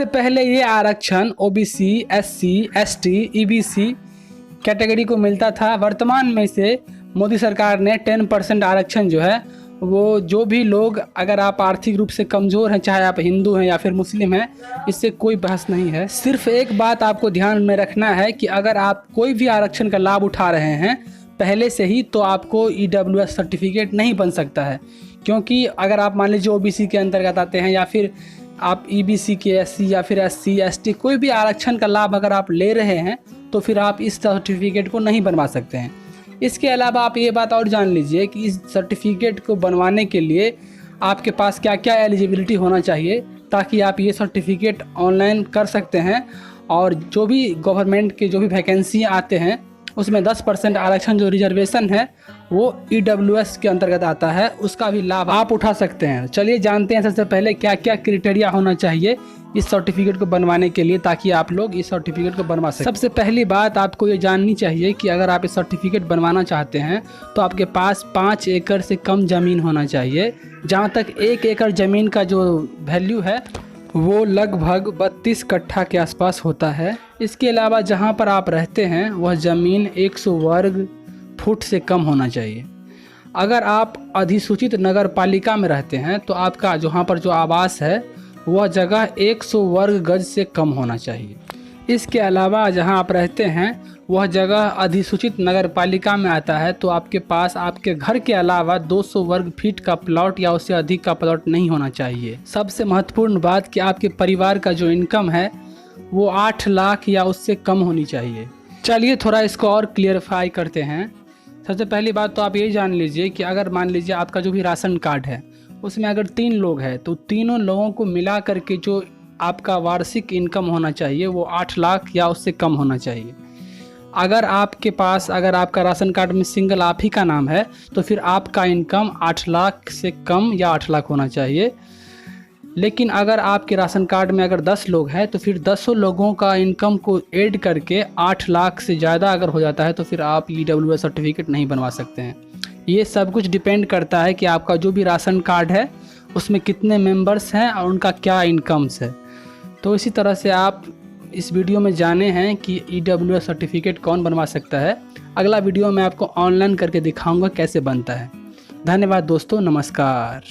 इससे पहले ये आरक्षण OBC, SC, ST, EBC category को मिलता था। वर्तमान में से मोदी सरकार ने 10% आरक्षण जो है वो जो भी लोग, अगर आप आर्थिक रूप से कमज़ोर हैं, चाहे आप हिंदू हैं या फिर मुस्लिम हैं, इससे कोई बहस नहीं है। सिर्फ एक बात आपको ध्यान में रखना है कि अगर आप कोई भी आरक्षण का लाभ उठा रहे हैं पहले से ही, तो आपको ईडब्ल्यूएस सर्टिफिकेट नहीं बन सकता है। क्योंकि अगर आप मान लीजिए ओबीसी के अंतर्गत आते हैं या फिर आप ईबीसी के, एससी या फिर एससी, एसटी, कोई भी आरक्षण का लाभ अगर आप ले रहे हैं तो फिर आप इस सर्टिफिकेट को नहीं बनवा सकते हैं। इसके अलावा आप ये बात और जान लीजिए कि इस सर्टिफिकेट को बनवाने के लिए आपके पास क्या क्या एलिजिबिलिटी होना चाहिए, ताकि आप ये सर्टिफिकेट ऑनलाइन कर सकते हैं। और जो भी गवर्नमेंट के जो भी वैकेंसी आते हैं उसमें 10% आरक्षण जो रिजर्वेशन है वो ईडब्ल्यूएस के अंतर्गत आता है, उसका भी लाभ आप उठा सकते हैं। चलिए जानते हैं सबसे पहले क्या क्या क्राइटेरिया होना चाहिए इस सर्टिफिकेट को बनवाने के लिए, ताकि आप लोग इस सर्टिफिकेट को बनवा सकें। सबसे पहली बात आपको ये जाननी चाहिए कि अगर आप इस सर्टिफिकेट बनवाना चाहते हैं तो आपके पास 5 एकड़ से कम ज़मीन होना चाहिए। जहाँ तक 1 एकड़ ज़मीन का जो वैल्यू है वो लगभग 32 कट्ठा के आसपास होता है। इसके अलावा जहाँ पर आप रहते हैं वह ज़मीन 100 वर्ग फुट से कम होना चाहिए। अगर आप अधिसूचित नगर पालिका में रहते हैं तो आपका जहाँ पर जो आवास है वह जगह 100 वर्ग गज से कम होना चाहिए। इसके अलावा जहाँ आप रहते हैं वह जगह अधिसूचित नगर पालिका में आता है, तो आपके पास आपके घर के अलावा 200 वर्ग फीट का प्लॉट या उससे अधिक का प्लॉट नहीं होना चाहिए। सबसे महत्वपूर्ण बात कि आपके परिवार का जो इनकम है वो 8 लाख या उससे कम होनी चाहिए। चलिए थोड़ा इसको और क्लियरफाई करते हैं। सबसे पहली बात तो आप ये जान लीजिए कि अगर मान लीजिए आपका जो भी राशन कार्ड है उसमें अगर 3 लोग हैं तो तीनों लोगों को मिला करके जो आपका वार्षिक इनकम होना चाहिए वो 8 लाख या उससे कम होना चाहिए। अगर आपका राशन कार्ड में सिंगल आप ही का नाम है तो फिर आपका इनकम 8 लाख से कम या 8 लाख होना चाहिए। लेकिन अगर आपके राशन कार्ड में अगर 10 लोग हैं तो फिर 10 लोगों का इनकम को ऐड करके 8 लाख से ज़्यादा अगर हो जाता है तो फिर आप ईडब्ल्यूएस सर्टिफिकेट नहीं बनवा सकते हैं। ये सब कुछ डिपेंड करता है कि आपका जो भी राशन कार्ड है उसमें कितने मेंबर्स हैं और उनका क्या इनकम्स है। तो इसी तरह से आप इस वीडियो में जाने हैं कि ईडब्ल्यूएस सर्टिफिकेट कौन बनवा सकता है। अगला वीडियो में आपको ऑनलाइन करके दिखाऊंगा कैसे बनता है। धन्यवाद दोस्तों, नमस्कार।